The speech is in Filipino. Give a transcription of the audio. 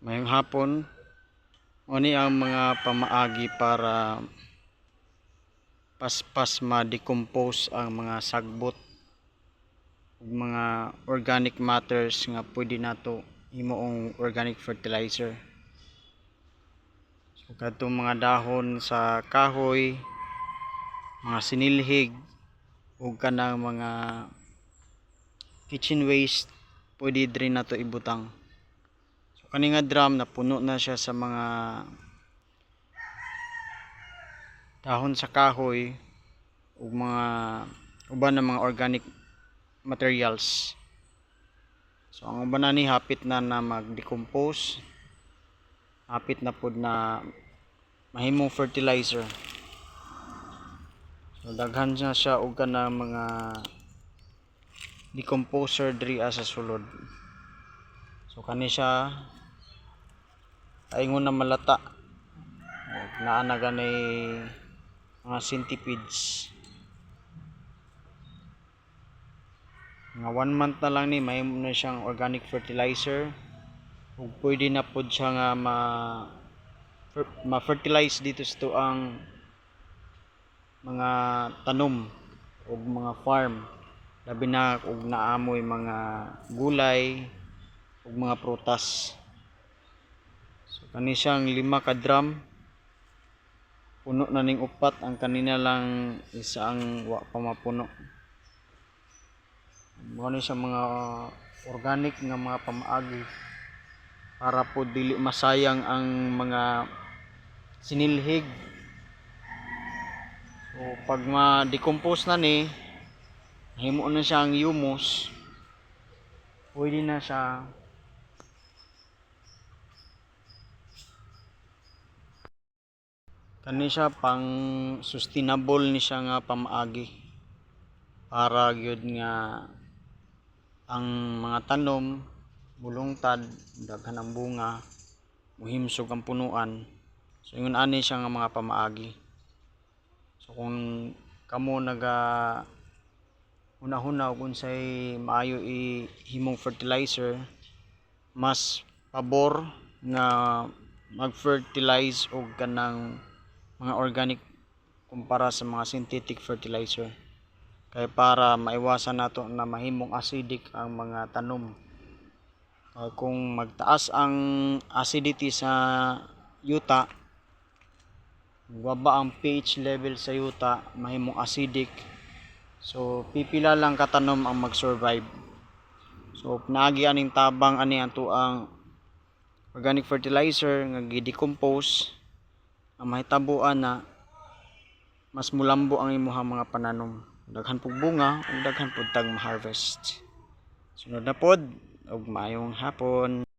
Mayong hapon, oni ang mga pamaagi para paspas ma-decompose ang mga sagbot ug mga organic matters nga pwede nato himuong organic fertilizer. So kadtong mga dahon sa kahoy, mga sinilhig ug kanang mga kitchen waste pwede din nato ibutang. Kani nga drum napuno na siya sa mga dahon sa kahoy ug mga uban ng mga organic materials. So ang uban na ni hapit na mag-decompose, hapit na pud na mahimong fertilizer. So daghan na siya og kanang mga decomposer diri sa sulod. So kani siya ingon na malata. Naa na ganay mga centipedes. Nga 1 month na lang ni mahimo na siyang organic fertilizer ug pwede na pud siya nga ma-fertilize dito sa tuang mga tanom ug mga farm, labi na ug naamoy mga gulay ug mga prutas. So kani siyang 5 ka drum, puno na ning upat, ang kanina lang isa ang wa pa mapuno. Mao ni siya mga organic nga mga pamaagi para po dili masayang ang mga sinilhig. So pag ma-decompose na ni, himo na siyang humus, pwede na siya kani siya pang sustainable ni siya nga pamaagi para gyud nga ang mga tanom bulungtad, daghan ang bunga, muhimsog ang punuan. So ingon ani siya nga mga pamaagi. So kung kamo naga hunahuna ug unsay maayo ihimong fertilizer, mas pabor nga mag-fertilize og kanang mga organic kumpara sa mga synthetic fertilizer. Kay para maiwasan nato na mahimong acidic ang mga tanom. Kung magtaas ang acidity sa yuta, baba ang pH level sa yuta, mahimong acidic. So pipila lang katanom ang mag-survive. So naagi aning tabang ani ato ang organic fertilizer nga gi-decompose, ang mahitabuan na mas mulambo ang imuhang mga pananom. Daghan pug bunga ug daghan pud tag ma-harvest. Sunod na pod ug maayong hapon.